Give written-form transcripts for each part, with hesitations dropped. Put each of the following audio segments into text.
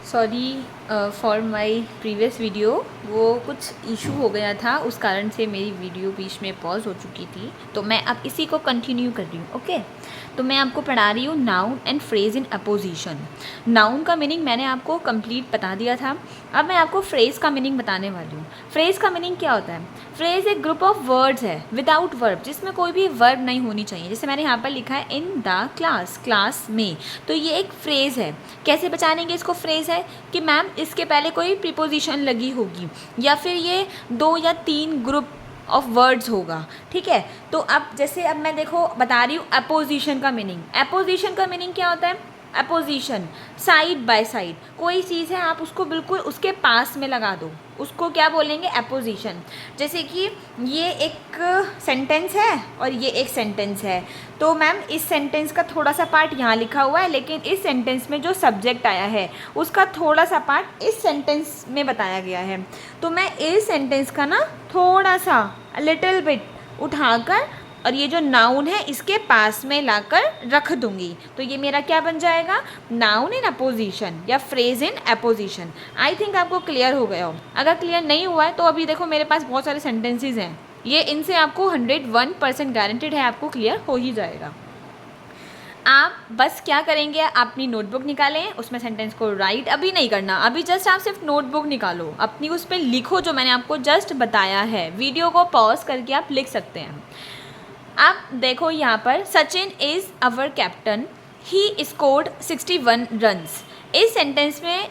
Sorry for my previous video, वो कुछ issue हो गया था, उस कारण से मेरी वीडियो बीच में पॉज हो चुकी थी। तो मैं अब इसी को कंटिन्यू कर रही हूँ। ओके, तो मैं आपको पढ़ा रही हूँ noun and phrase in opposition. Noun का मीनिंग मैंने आपको कंप्लीट बता दिया था। अब मैं आपको फ्रेज़ का मीनिंग बताने वाली हूँ। फ्रेज़ का मीनिंग क्या होता है? फ्रेज़ एक ग्रुप ऑफ वर्ड्स है विदाउट वर्ब, जिसमें कोई भी वर्ब नहीं होनी चाहिए। जैसे मैंने यहाँ पर लिखा है इन द क्लास, क्लास में, तो ये एक फ्रेज़ है। कैसे पहचानेंगे इसको? फ्रेज़ है कि मैम इसके पहले कोई प्रीपोजिशन लगी होगी, या फिर ये 2 या 3 ग्रुप ऑफ वर्ड्स होगा। ठीक है, तो अब जैसे अब मैं देखो बता रही हूँ अपोजिशन का मीनिंग। अपोजिशन का मीनिंग क्या होता है? अपोजिशन, साइड बाय साइड, कोई चीज़ है आप उसको बिल्कुल उसके पास में लगा दो, उसको क्या बोलेंगे? अपोजिशन। जैसे कि ये एक सेंटेंस है और ये एक सेंटेंस है, तो मैम इस सेंटेंस का थोड़ा सा पार्ट यहाँ लिखा हुआ है, लेकिन इस सेंटेंस में जो सब्जेक्ट आया है उसका थोड़ा सा पार्ट इस सेंटेंस में बताया गया है। तो मैं इस सेंटेंस का ना थोड़ा सा लिटिल बिट उठाकर और ये जो नाउन है इसके पास में लाकर रख दूंगी, तो ये मेरा क्या बन जाएगा? नाउन इन अपोजिशन या phrase in opposition. I think आपको क्लियर हो गया हो। अगर क्लियर नहीं हुआ है तो अभी देखो मेरे पास बहुत सारे सेंटेंसेस हैं, ये इनसे आपको 101% गारंटेड है आपको क्लियर हो ही जाएगा। आप बस क्या करेंगे, आप अपनी नोटबुक निकालें, उसमें सेंटेंस को राइट अभी नहीं करना, अभी जस्ट आप सिर्फ नोटबुक निकालो, अपनी उस पर लिखो जो मैंने आपको जस्ट बताया है। वीडियो को पॉज करके आप लिख सकते हैं। आप देखो यहाँ पर, Sachin is our captain, he scored 61 runs. इस सेंटेंस में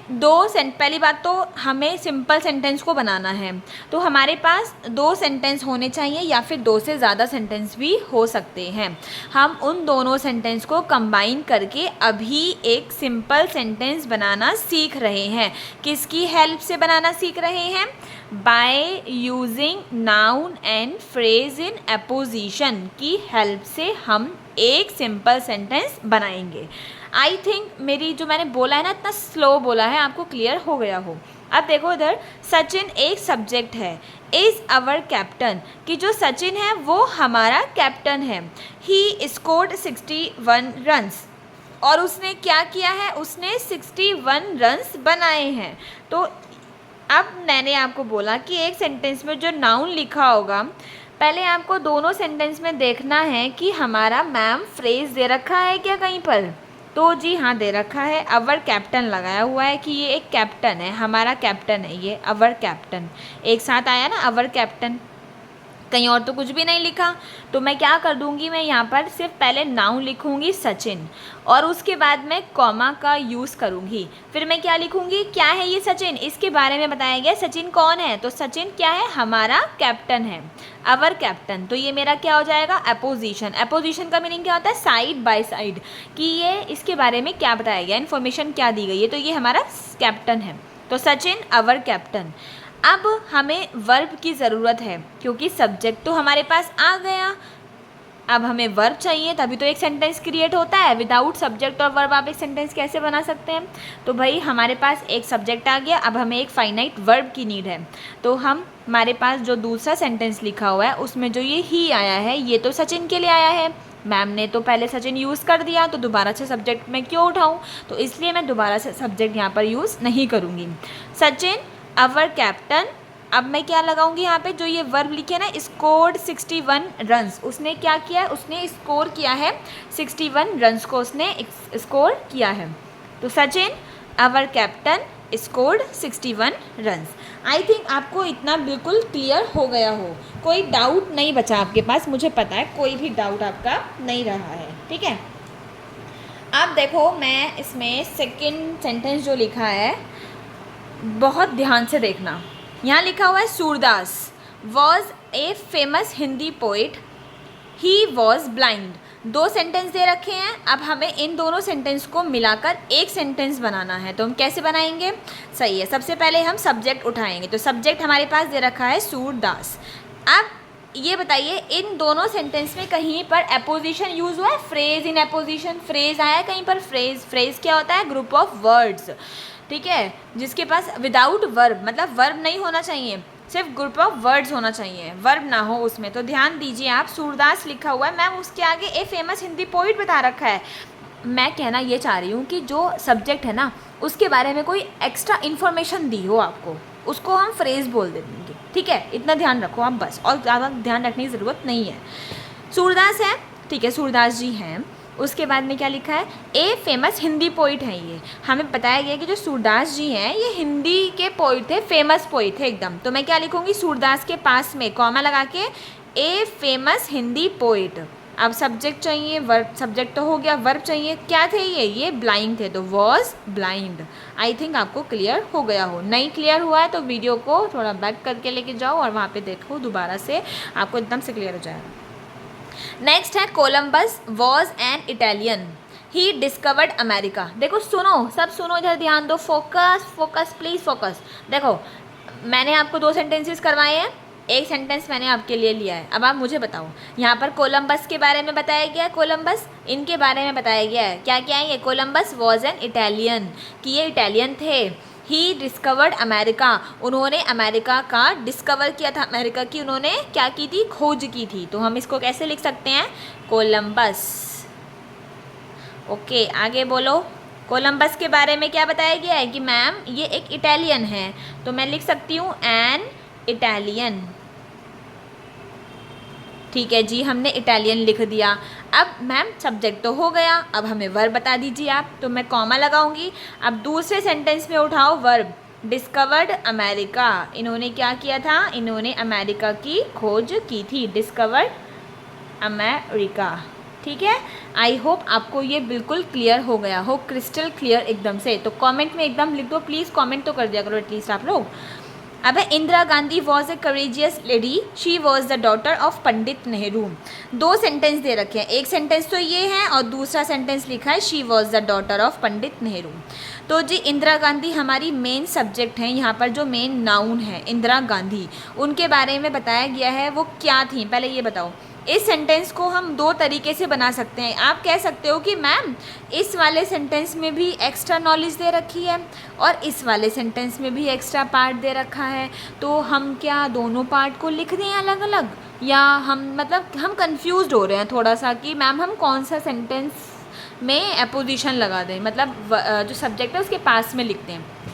पहली बात तो हमें सिंपल सेंटेंस को बनाना है, तो हमारे पास 2 सेंटेंस होने चाहिए या फिर 2 से ज़्यादा सेंटेंस भी हो सकते हैं। हम उन दोनों सेंटेंस को कंबाइन करके अभी एक सिंपल सेंटेंस बनाना सीख रहे हैं। किसकी हेल्प से बनाना सीख रहे हैं? By using noun and phrase in opposition की हेल्प से हम एक सिंपल सेंटेंस बनाएंगे। आई थिंक मेरी जो मैंने बोला है ना, इतना स्लो बोला है, आपको क्लियर हो गया हो। अब देखो इधर, सचिन एक सब्जेक्ट है, इज़ अवर कैप्टन, कि जो सचिन है वो हमारा कैप्टन है। ही स्कोर्ड 61 रन्स, और उसने क्या किया है? उसने 61 रन्स बनाए हैं। तो अब मैंने आपको बोला कि एक सेंटेंस में जो नाउन लिखा होगा, पहले आपको दोनों सेंटेंस में देखना है कि हमारा मैम फ्रेज दे रखा है क्या कहीं पर? तो जी हाँ, दे रखा है। अवर कैप्टन लगाया हुआ है कि ये एक कैप्टन है, हमारा कैप्टन है ये, अवर कैप्टन। एक साथ आया ना, अवर कैप्टन, कहीं और तो कुछ भी नहीं लिखा। तो मैं क्या कर दूंगी, मैं यहाँ पर सिर्फ पहले नाउन लिखूंगी सचिन, और उसके बाद मैं कॉमा का यूज़ करूँगी। फिर मैं क्या लिखूँगी? क्या है ये सचिन, इसके बारे में बताया गया। सचिन कौन है? तो सचिन क्या है? हमारा कैप्टन है, अवर कैप्टन। तो ये मेरा क्या हो जाएगा? अपोजिशन। अपोजिशन का मीनिंग क्या होता है? साइड बाय साइड, कि ये इसके बारे में क्या बताया गया, इन्फॉर्मेशन क्या दी गई है, तो ये हमारा कैप्टन है। तो सचिन अवर कैप्टन। अब हमें वर्ब की ज़रूरत है, क्योंकि सब्जेक्ट तो हमारे पास आ गया, अब हमें वर्ब चाहिए, तभी तो एक सेंटेंस क्रिएट होता है। विदाउट सब्जेक्ट और वर्ब आप एक सेंटेंस कैसे बना सकते हैं? तो भाई हमारे पास एक सब्जेक्ट आ गया, अब हमें एक फाइनाइट वर्ब की नीड है। तो हमारे पास जो दूसरा सेंटेंस लिखा हुआ है उसमें जो ये ही आया है, ये तो सचिन के लिए आया है। मैम ने तो पहले सचिन यूज़ कर दिया, तो दोबारा से सब्जेक्ट मैं क्यों उठाऊँ? तो इसलिए मैं दोबारा से सब्जेक्ट यहाँ पर यूज़ नहीं करूँगी। Sachin our captain. अब मैं क्या लगाऊंगी यहाँ पे, जो ये वर्ब लिखे ना, स्कोर्ड 61 रन्स, उसने क्या किया है? उसने स्कोर किया है 61 रन्स को, उसने स्कोर किया है। तो Sachin our captain scored 61 runs. I think आपको इतना बिल्कुल क्लियर हो गया हो, कोई डाउट नहीं बचा आपके पास, मुझे पता है कोई भी डाउट आपका नहीं रहा है। ठीक है, अब देखो मैं इसमें सेकेंड सेंटेंस जो लिखा है बहुत ध्यान से देखना। यहाँ लिखा हुआ है Surdas was a famous Hindi poet, he was blind. 2 sentence दे रखे हैं, अब हमें इन दोनों सेंटेंस को मिलाकर एक सेंटेंस बनाना है। तो हम कैसे बनाएंगे? सही है, सबसे पहले हम सब्जेक्ट उठाएंगे। तो सब्जेक्ट हमारे पास दे रखा है सूरदास। अब ये बताइए, इन दोनों सेंटेंस में कहीं पर अपोजिशन यूज़ हुआ है? फ्रेज इन अपोजिशन, फ्रेज आया है कहीं पर? फ्रेज क्या होता है? ग्रुप ऑफ वर्ड्स, ठीक है, जिसके पास विदाउट वर्ब, मतलब वर्ब नहीं होना चाहिए, सिर्फ ग्रुप ऑफ वर्ड्स होना चाहिए, वर्ब ना हो उसमें। तो ध्यान दीजिए आप, सूरदास लिखा हुआ है, मैम उसके आगे ए फेमस हिंदी पोइट बता रखा है, मैं कहना ये चाह रही हूँ कि जो सब्जेक्ट है ना उसके बारे में कोई एक्स्ट्रा इन्फॉर्मेशन दी हो आपको, उसको हम फ्रेज़ बोल देंगे, ठीक है। इतना ध्यान रखो आप बस, और ज़्यादा ध्यान रखने की ज़रूरत नहीं है। सूरदास है, ठीक है, सूरदास जी हैं। उसके बाद में क्या लिखा है, ए फेमस हिंदी पोइट हैं ये। हमें बताया गया कि जो सूरदास जी हैं ये हिंदी के पोइट थे, फेमस पोइट थे एकदम। तो मैं क्या लिखूँगी, सूरदास के पास में कॉमा लगा के ए फेमस हिंदी पोइट। अब सब्जेक्ट चाहिए, वर्ब, सब्जेक्ट तो हो गया, वर्ब चाहिए, क्या थे ये ब्लाइंड थे, तो वॉज ब्लाइंड। आई थिंक आपको क्लियर हो गया हो। नहीं क्लियर हुआ है तो वीडियो को थोड़ा बैक करके लेके जाओ और वहाँ पे देखो दोबारा से, आपको एकदम से क्लियर हो जाएगा। नेक्स्ट है Columbus was an Italian, he discovered America. देखो सुनो, सब सुनो, इधर ध्यान दो, फोकस फोकस प्लीज़ फोकस। देखो मैंने आपको 2 सेंटेंसेस करवाए हैं, एक सेंटेंस मैंने आपके लिए लिया है। अब आप मुझे बताओ, यहाँ पर कोलम्बस के बारे में बताया गया है, कोलम्बस इनके बारे में बताया गया है, क्या क्या है ये, कोलम्बस वॉज एन इटालियन, कि ये इटालियन थे। ही डिस्कवर्ड अमेरिका, उन्होंने अमेरिका का डिस्कवर किया था, अमेरिका की उन्होंने क्या की थी, खोज की थी। तो हम इसको कैसे लिख सकते हैं, कोलम्बस। ओके आगे बोलो, कोलम्बस के बारे में क्या बताया गया है कि मैम ये एक इटालियन है, तो मैं लिख सकती हूँ एन इटालियन। ठीक है जी, हमने इटालियन लिख दिया। अब मैम सब्जेक्ट तो हो गया, अब हमें वर्ब बता दीजिए आप, तो मैं कॉमा लगाऊंगी। अब दूसरे सेंटेंस में उठाओ वर्ब, डिस्कवर्ड अमेरिका, इन्होंने क्या किया था, इन्होंने अमेरिका की खोज की थी, डिस्कवर्ड अमेरिका। ठीक है, आई होप आपको ये बिल्कुल क्लियर हो गया हो, क्रिस्टल क्लियर एकदम से। तो कमेंट में एकदम लिख दो प्लीज़, कमेंट तो कर दिया करो एटलीस्ट आप लोग। अब है Indira Gandhi was a courageous lady, she was the daughter of Pandit Nehru. 2 sentence दे रखे हैं, एक सेंटेंस तो ये है और दूसरा सेंटेंस लिखा है she was the daughter of Pandit Nehru. तो जी इंदिरा गांधी हमारी मेन सब्जेक्ट हैं, यहाँ पर जो मेन नाउन है इंदिरा गांधी, उनके बारे में बताया गया है, वो क्या थी पहले ये बताओ। इस सेंटेंस को हम 2 तरीके से बना सकते हैं। आप कह सकते हो कि मैम इस वाले सेंटेंस में भी एक्स्ट्रा नॉलेज दे रखी है और इस वाले सेंटेंस में भी एक्स्ट्रा पार्ट दे रखा है, तो हम क्या दोनों पार्ट को लिख दें अलग अलग, या हम मतलब हम कंफ्यूज्ड हो रहे हैं थोड़ा सा कि मैम हम कौन सा सेंटेंस में अपोजिशन लगा दें, मतलब जो सब्जेक्ट है उसके पास में लिखते हैं।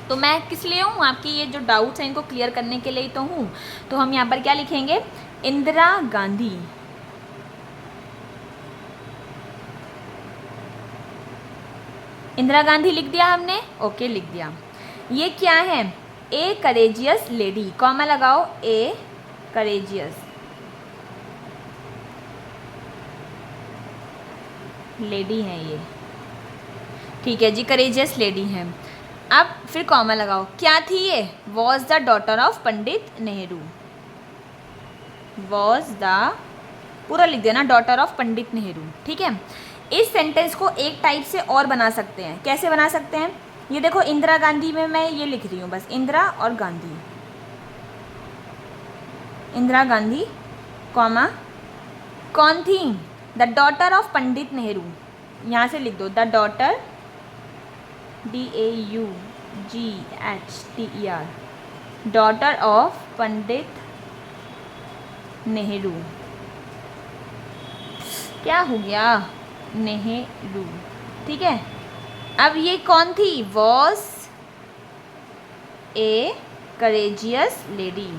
तो मैं किस लिए हूँ, आपकी ये जो डाउट्स हैं इनको क्लियर करने के लिए ही तो हूँ। तो हम यहाँ पर क्या लिखेंगे, इंदिरा गांधी इंदिरा गांधी लिख दिया हमने, ओके लिख दिया। ये क्या है, ए करेजियस लेडी, कॉमा लगाओ, ए करेजियस लेडी है ये, ठीक है जी, करेजियस लेडी है। अब फिर कॉमा लगाओ, क्या थी ये, was the daughter of Pandit Nehru, was the, पूरा लिख देना, डॉटर ऑफ पंडित नेहरू। ठीक है, इस सेंटेंस को एक टाइप से और बना सकते हैं, कैसे बना सकते हैं, ये देखो इंदिरा गांधी में मैं ये लिख रही हूँ बस, इंदिरा और गांधी, इंदिरा गांधी कॉमा कौन थी, the daughter of Pandit Nehru, यहाँ से लिख दो the daughter, DAUGHTER, daughter of Pandit Nehru, क्या हो गया, नेहरू। ठीक है, अब ये कौन थी, वॉज ए करेजियस लेडी।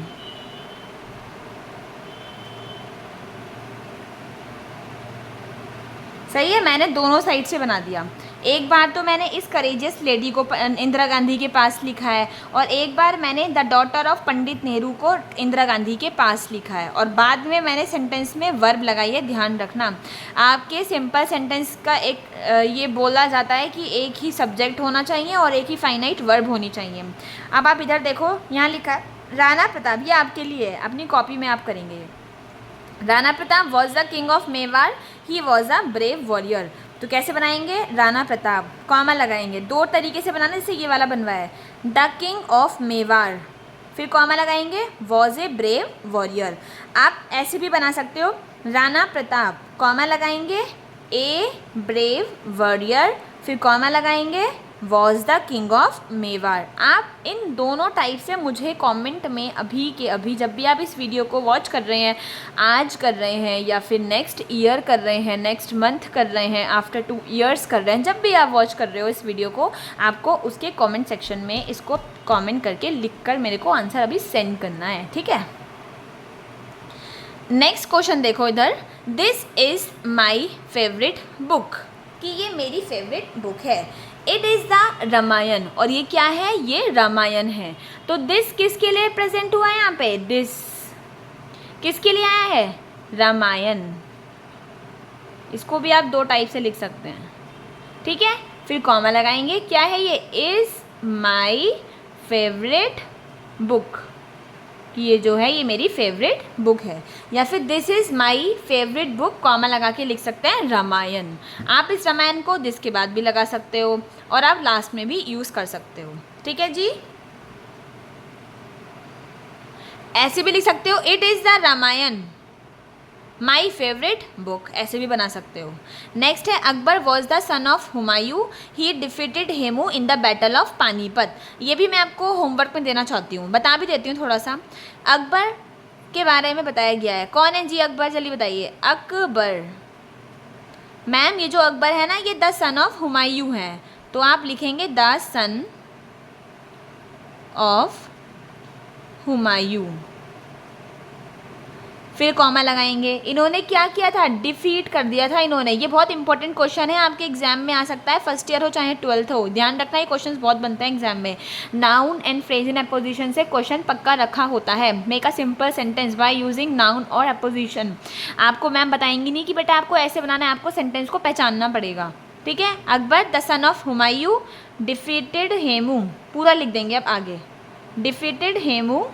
सही है, मैंने दोनों साइड से बना दिया। एक बार तो मैंने इस करेजियस लेडी को इंदिरा गांधी के पास लिखा है, और एक बार मैंने the daughter of Pandit Nehru को इंदिरा गांधी के पास लिखा है, और बाद में मैंने सेंटेंस में वर्ब लगाई है। ध्यान रखना, आपके सिंपल सेंटेंस का एक ये बोला जाता है कि एक ही सब्जेक्ट होना चाहिए और एक ही फाइनाइट वर्ब होनी चाहिए। अब आप इधर देखो, यहाँ लिखा है राणा प्रताप, ये आपके लिए है, अपनी कॉपी में आप करेंगे। Rana Pratap was the king of Mewar, he was a brave warrior. तो कैसे बनाएंगे, राणा प्रताप कॉमा लगाएंगे, 2 तरीके से बनाना, जैसे ये वाला बनवाया है, द किंग ऑफ मेवाड़, फिर कॉमा लगाएंगे, वॉज ए ब्रेव वॉरियर। आप ऐसे भी बना सकते हो, राणा प्रताप कॉमा लगाएंगे, ए ब्रेव वॉरियर, फिर कॉमा लगाएंगे, was the king of Mewar. आप इन दोनों टाइप से मुझे कमेंट में अभी के अभी, जब भी आप इस वीडियो को वॉच कर रहे हैं, आज कर रहे हैं या फिर नेक्स्ट ईयर कर रहे हैं, नेक्स्ट मंथ कर रहे हैं, आफ्टर 2 ईयर्स कर रहे हैं, जब भी आप वॉच कर रहे हो इस वीडियो को, आपको उसके कमेंट सेक्शन में इसको कमेंट करके लिख कर मेरे को आंसर अभी सेंड करना है, ठीक है। नेक्स्ट क्वेश्चन देखो इधर, this is my favourite book, कि ये मेरी फेवरेट बुक है। इट इज़ द रामायण, और ये क्या है, ये रामायण है। तो दिस किसके लिए प्रेजेंट हुआ है यहाँ पे, दिस किसके लिए आया है, रामायण। इसको भी आप 2 टाइप से लिख सकते हैं, ठीक है। फिर कॉमा लगाएंगे, क्या है ये, इज़ माई फेवरेट बुक, कि ये जो है ये मेरी फेवरेट बुक है। या फिर this is my favourite book, comma लगा के लिख सकते हैं रामायण। आप इस रामायण को दिस के बाद भी लगा सकते हो और आप लास्ट में भी यूज़ कर सकते हो, ठीक है जी। ऐसे भी लिख सकते हो, it is the Ramayana my favourite book, ऐसे भी बना सकते हो। नेक्स्ट है, Akbar was the son of Humayun, he defeated Hemu in the battle of Panipat. ये भी मैं आपको होमवर्क में देना चाहती हूँ, बता भी देती हूँ थोड़ा सा। अकबर के बारे में बताया गया है, कौन है जी अकबर, जल्दी बताइए। अकबर मैम, ये जो अकबर है ना, ये द सन ऑफ हुमायूं है, तो आप लिखेंगे द सन ऑफ हुमायूं, फिर कॉमा लगाएंगे। इन्होंने क्या किया था, डिफीट कर दिया था इन्होंने। ये बहुत इंपॉर्टेंट क्वेश्चन है, आपके एग्जाम में आ सकता है, फर्स्ट ईयर हो चाहे 12th हो, ध्यान रखना, ये क्वेश्चंस बहुत बनते हैं एग्जाम में। Noun and phrase in opposition से क्वेश्चन पक्का रखा होता है। Make a simple sentence by using noun और अपोजिशन। आपको मैम बताएंगी नहीं कि बेटा आपको ऐसे बनाना है, आपको सेंटेंस को पहचानना पड़ेगा, ठीक है। Akbar the son of Humayun defeated Hemu, पूरा लिख देंगे अब आगे, defeated Hemu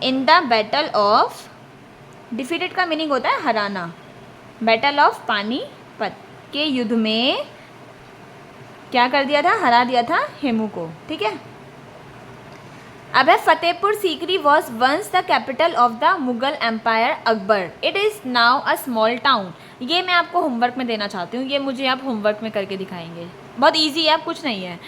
in the battle of, defeated का मीनिंग होता है हराना, बैटल ऑफ पानीपत के युद्ध में क्या कर दिया था, हरा दिया था हेमू को, ठीक है। अब है, Fatehpur Sikri was once the capital of the Mughal empire Akbar, it is now a small town. ये मैं आपको होमवर्क में देना चाहती हूँ, ये मुझे आप होमवर्क में करके दिखाएंगे, बहुत ईजी है, आप कुछ नहीं है।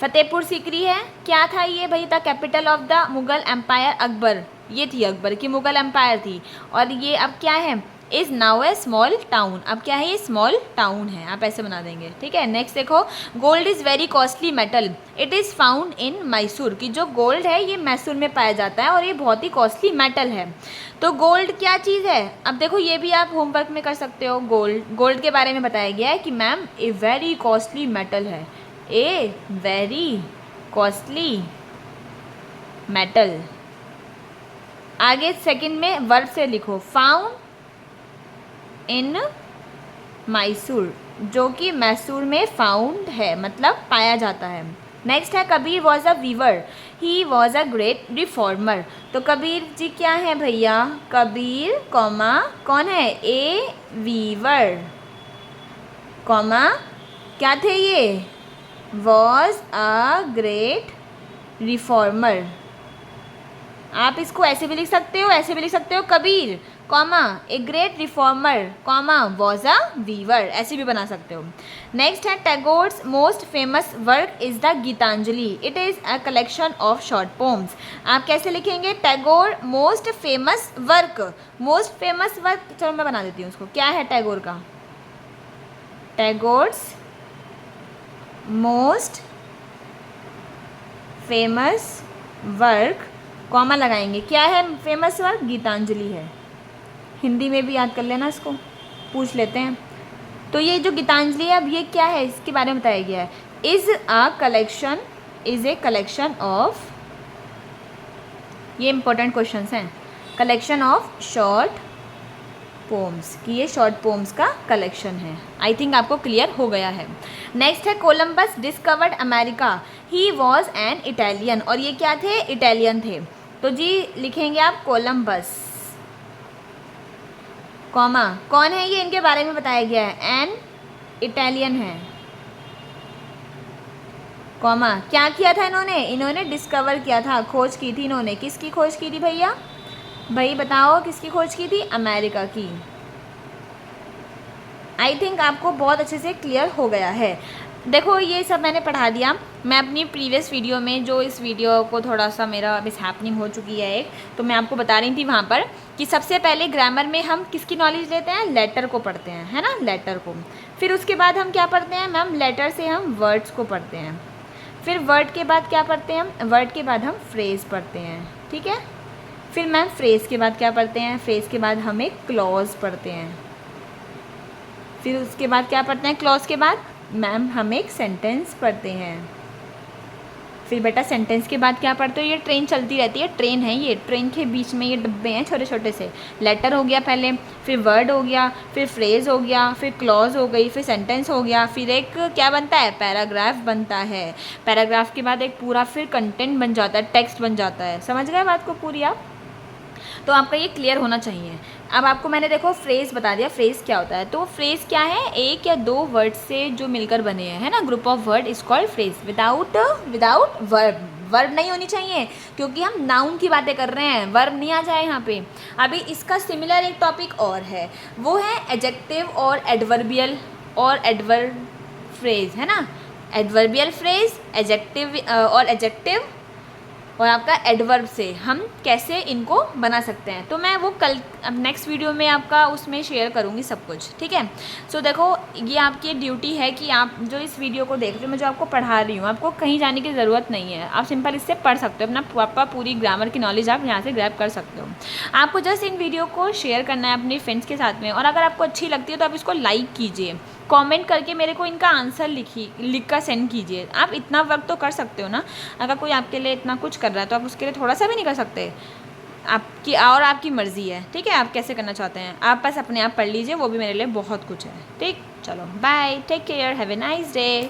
फतेहपुर सीकरी है, क्या था ये भाई, the capital of the Mughal empire Akbar, ये थी अकबर की मुगल एम्पायर थी। और ये अब क्या है, is now A small town, अब क्या है, ये स्मॉल टाउन है, आप ऐसे बना देंगे, ठीक है। नेक्स्ट देखो, gold is very costly metal, it is found in Mysore, कि जो गोल्ड है ये मैसूर में पाया जाता है और ये बहुत ही कॉस्टली मेटल है। तो गोल्ड क्या चीज़ है, अब देखो ये भी आप होमवर्क में कर सकते हो। गोल्ड के बारे में बताया गया है कि ma'am a very costly metal है, ए वेरी कॉस्टली मेटल। आगे सेकंड में वर्ब से लिखो, फाउंड इन मैसूर, जो कि मैसूर में फाउंड है, मतलब पाया जाता है। नेक्स्ट है, Kabir was a weaver, he was a great reformer. तो कबीर जी क्या है भैया, कबीर कॉमा कौन है, ए वीवर कॉमा क्या थे ये, वॉज अ ग्रेट रिफॉर्मर। आप इसको ऐसे भी लिख सकते हो, ऐसे भी लिख सकते हो, Kabir comma a great reformer comma was a weaver, ऐसे भी बना सकते हो। नेक्स्ट है, Tagore's most famous work is the Gitanjali, it is a collection of short poems. आप कैसे लिखेंगे, Tagore most famous work, most famous work, चलो मैं बना देती हूँ उसको, क्या है टैगोर का, Tagore's most famous work, comma लगाएंगे, क्या है फेमस वर्क, गीतांजलि है। हिंदी में भी याद कर लेना, इसको पूछ लेते हैं। तो ये जो गीतांजलि है, अब ये क्या है, इसके बारे में बताया गया है, is a collection, is a collection of, ये इंपॉर्टेंट क्वेश्चंस हैं, कलेक्शन ऑफ शॉर्ट पोम्स, कि ये शॉर्ट पोम्स का कलेक्शन है। आई थिंक आपको क्लियर हो गया है। नेक्स्ट है, Columbus discovered America, he was an Italian, और ये क्या थे, इटालियन थे। तो जी लिखेंगे आप कोलंबस कॉमा कौन है ये, इनके बारे में बताया गया है, एन इटालियन है, कॉमा क्या किया था इन्होंने डिस्कवर किया था, खोज की थी इन्होंने, किसकी खोज की थी भैया, भाई बताओ किसकी खोज की थी, अमेरिका की। आई थिंक आपको बहुत अच्छे से क्लियर हो गया है। देखो ये सब मैंने पढ़ा दिया। मैं अपनी प्रीवियस वीडियो में, जो इस वीडियो को थोड़ा सा मेरा मिस हैपनिंग हो चुकी है एक, तो मैं आपको बता रही थी वहाँ पर कि सबसे पहले ग्रामर में हम किसकी नॉलेज लेते हैं, लेटर को पढ़ते हैं, है ना, लेटर को। फिर उसके बाद हम क्या पढ़ते हैं मैम, लेटर से हम वर्ड्स को पढ़ते हैं। फिर वर्ड के बाद क्या पढ़ते हैं हम, वर्ड के बाद हम फ्रेज़ पढ़ते हैं, ठीक है। फिर मैम फ्रेज़ के बाद क्या पढ़ते हैं, फ्रेज़ के बाद हम एक क्लॉज पढ़ते हैं। फिर उसके बाद क्या पढ़ते हैं, क्लॉज के बाद मैम हम एक सेंटेंस पढ़ते हैं। फिर बेटा सेंटेंस के बाद क्या पढ़ते हो, ये ट्रेन चलती रहती है, ट्रेन है ये, ट्रेन के बीच में ये डब्बे हैं छोटे छोटे से। लेटर हो गया पहले, फिर वर्ड हो गया, फिर फ्रेज़ हो गया, फिर क्लॉज हो गई, फिर सेंटेंस हो गया, फिर एक क्या बनता है, पैराग्राफ बनता है। पैराग्राफ के बाद एक पूरा फिर कंटेंट बन जाता है, टेक्स्ट बन जाता है। समझ गए बात को पूरी आप? तो आपका ये क्लियर होना चाहिए। अब आपको मैंने देखो फ्रेज़ बता दिया, फ्रेज़ क्या होता है। तो फ्रेज़ क्या है, एक या दो वर्ड से जो मिलकर बने हैं, है ना, group of word is called phrase. Without verb नहीं होनी चाहिए, क्योंकि हम नाउन की बातें कर रहे हैं, वर्ब नहीं आ जाए यहाँ पे। अभी इसका सिमिलर एक टॉपिक और है, वो है एडजेक्टिव और एडवर्बियल और एडवर्ब फ्रेज़, है ना। एडवर्बियल फ्रेज़, एडजेक्टिव और एडजेक्टिव और आपका एडवर्ब से हम कैसे इनको बना सकते हैं, तो मैं वो कल अब नेक्स्ट वीडियो में आपका उसमें शेयर करूँगी सब कुछ, ठीक है। सो देखो ये आपकी ड्यूटी है कि आप जो इस वीडियो को देख रहे हो, मैं जो आपको पढ़ा रही हूँ, आपको कहीं जाने की ज़रूरत नहीं है, आप सिंपल इससे पढ़ सकते हो, अपना आपका पूरी ग्रामर की नॉलेज आप यहाँ से ग्रैब कर सकते हो। आपको जस्ट इन वीडियो को शेयर करना है अपने फ्रेंड्स के साथ में, और अगर आपको अच्छी लगती है तो आप इसको लाइक कीजिए, कमेंट करके मेरे को इनका आंसर लिख कर सेंड कीजिए। आप इतना वर्क तो कर सकते हो ना, अगर कोई आपके लिए इतना कुछ कर रहा है तो आप उसके लिए थोड़ा सा भी नहीं कर सकते? आपकी और आपकी मर्ज़ी है, ठीक है, आप कैसे करना चाहते हैं, आप बस अपने आप पढ़ लीजिए, वो भी मेरे लिए बहुत कुछ है, ठीक। चलो bye, take care, have a nice day.